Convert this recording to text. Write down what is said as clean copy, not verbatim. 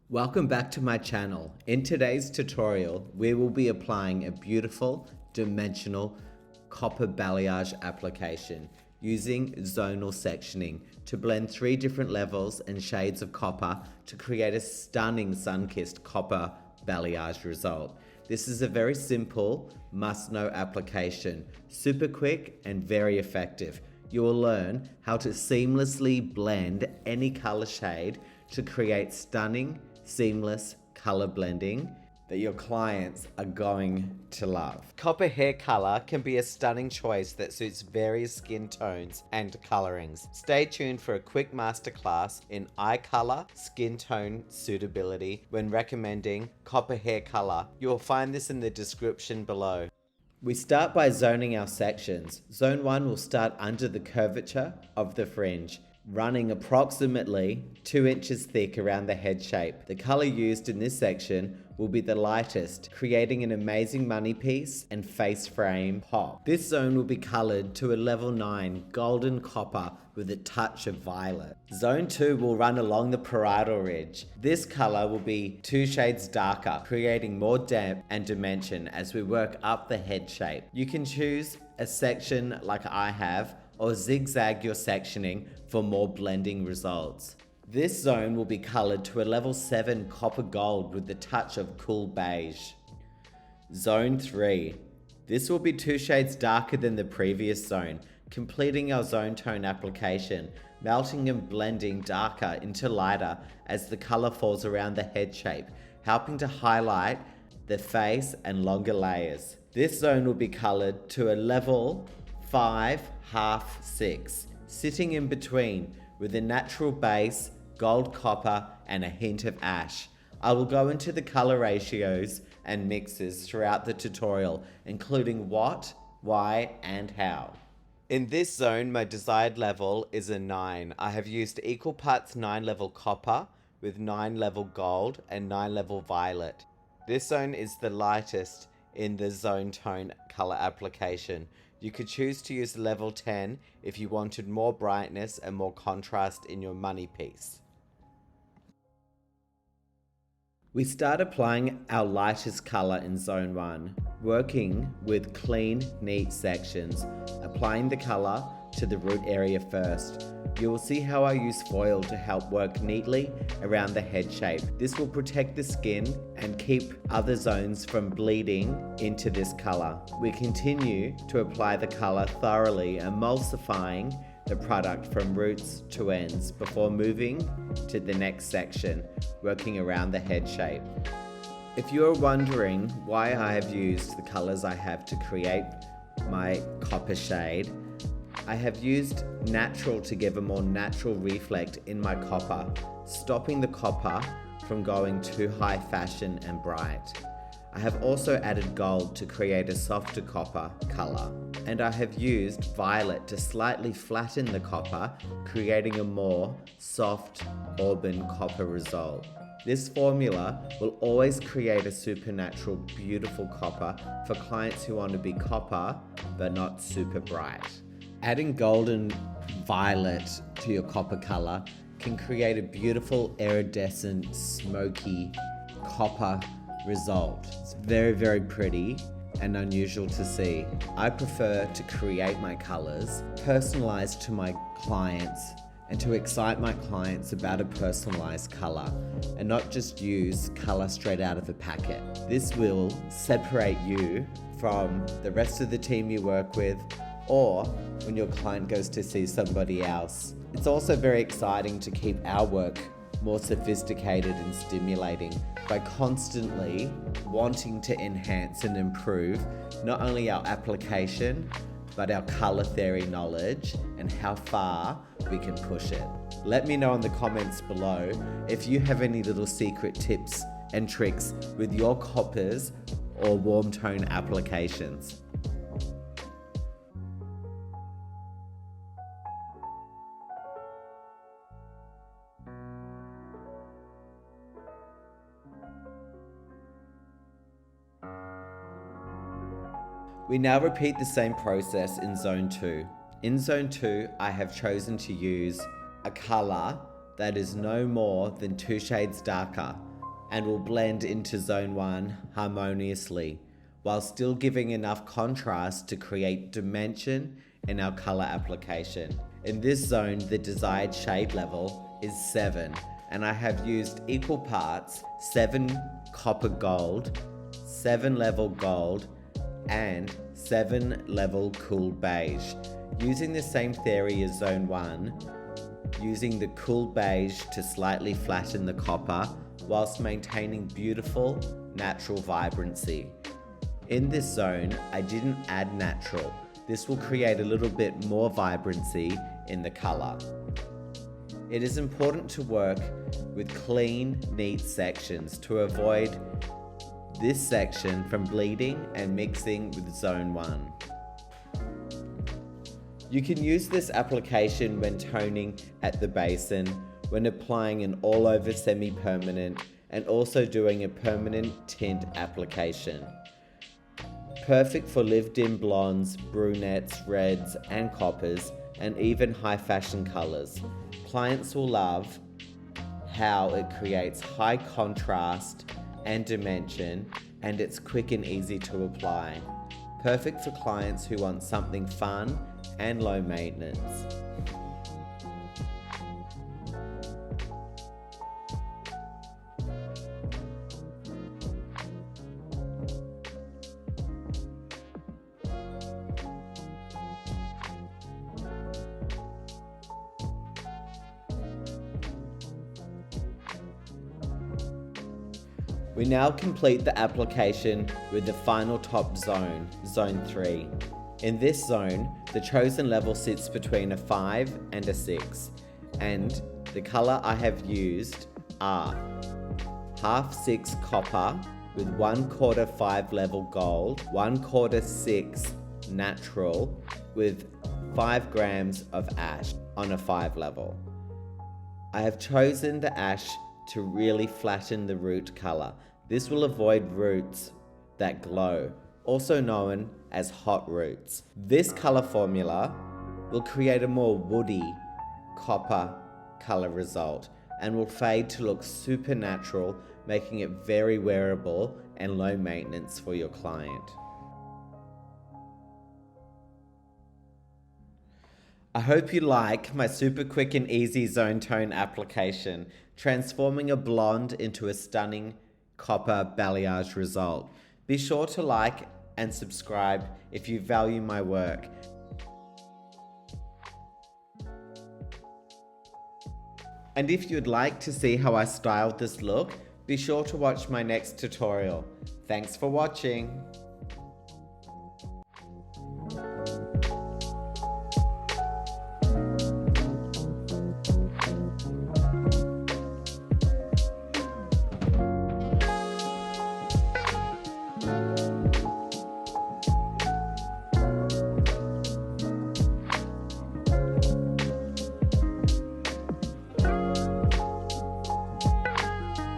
Welcome back to my channel. In today's tutorial, we will be applying a beautiful dimensional copper balayage application using zonal sectioning to blend 3 different levels and shades of copper to create a stunning sun-kissed copper balayage result. This is a very simple, must-know application, super quick and very effective. You will learn how to seamlessly blend any color shade to create stunning, seamless color blending that your clients are going to love. Copper hair color can be a stunning choice that suits various skin tones and colorings. Stay tuned for a quick masterclass in eye color, skin tone suitability when recommending copper hair color. You will find this in the description below. We start by zoning our sections. Zone 1 will start under the curvature of the fringe, running approximately 2 inches thick around the head shape. The color used in this section will be the lightest, creating an amazing money piece and face frame pop. This zone will be colored to a level 9 golden copper with a touch of violet. Zone 2 will run along the parietal ridge. This color will be 2 shades darker, creating more depth and dimension as we work up the head shape. You can choose a section like I have, or zigzag your sectioning for more blending results. This zone will be colored to a level 7 copper gold with a touch of cool beige. Zone 3. This will be 2 shades darker than the previous zone, completing our zone tone application, melting and blending darker into lighter as the color falls around the head shape, helping to highlight the face and longer layers. This zone will be colored to a level 5, half 6, sitting in between with a natural base, gold copper and a hint of ash. I will go into the color ratios and mixes throughout the tutorial, including what, why and how. In this zone, my desired level is a 9. I have used equal parts 9 level copper with 9 level gold and 9 level violet. This zone is the lightest in the zone tone color application. You could choose to use level 10 if you wanted more brightness and more contrast in your money piece. We start applying our lightest color in zone 1, working with clean, neat sections, applying the color to the root area first. You will see how I use foil to help work neatly around the head shape. This will protect the skin and keep other zones from bleeding into this color. We continue to apply the color thoroughly, emulsifying the product from roots to ends before moving to the next section, working around the head shape. If you are wondering why I have used the colors I have to create my copper shade, I have used natural to give a more natural reflect in my copper, stopping the copper from going too high fashion and bright. I have also added gold to create a softer copper color, and I have used violet to slightly flatten the copper, creating a more soft auburn copper result. This formula will always create a supernatural, beautiful copper for clients who want to be copper but not super bright. Adding gold and violet to your copper color can create a beautiful iridescent, smoky copper result. It's very, very pretty and unusual to see. I prefer to create my colors personalized to my clients and to excite my clients about a personalized color and not just use color straight out of a packet. This will separate you from the rest of the team you work with, or when your client goes to see somebody else. It's also very exciting to keep our work more sophisticated and stimulating by constantly wanting to enhance and improve not only our application, but our color theory knowledge and how far we can push it. Let me know in the comments below if you have any little secret tips and tricks with your coppers or warm tone applications. We now repeat the same process in zone 2. In zone 2, I have chosen to use a color that is no more than 2 shades darker and will blend into zone 1 harmoniously, while still giving enough contrast to create dimension in our color application. In this zone, the desired shade level is 7, and I have used equal parts 7 copper gold, 7 level gold, and 7 level cool beige. Using the same theory as zone 1, using the cool beige to slightly flatten the copper whilst maintaining beautiful natural vibrancy. In this zone, I didn't add natural. This will create a little bit more vibrancy in the color. It is important to work with clean, neat sections to avoid this section from bleeding and mixing with zone 1. You can use this application when toning at the basin, when applying an all-over semi-permanent, and also doing a permanent tint application. Perfect for lived-in blondes, brunettes, reds, and coppers, and even high fashion colors. Clients will love how it creates high contrast and dimension, and it's quick and easy to apply. Perfect for clients who want something fun and low maintenance. We now complete the application with the final top zone, zone 3. In this zone, the chosen level sits between a 5 and a 6, and the color I have used are half 6 copper with 1/4 5 level gold, 1/4 6 natural with 5 grams of ash on a 5 level. I have chosen the ash to really flatten the root color. This will avoid roots that glow, also known as hot roots. This color formula will create a more woody copper color result and will fade to look super natural, making it very wearable and low maintenance for your client. I hope you like my super quick and easy zone tone application, transforming a blonde into a stunning copper balayage result. Be sure to like and subscribe if you value my work. And if you'd like to see how I styled this look, be sure to watch my next tutorial. Thanks for watching.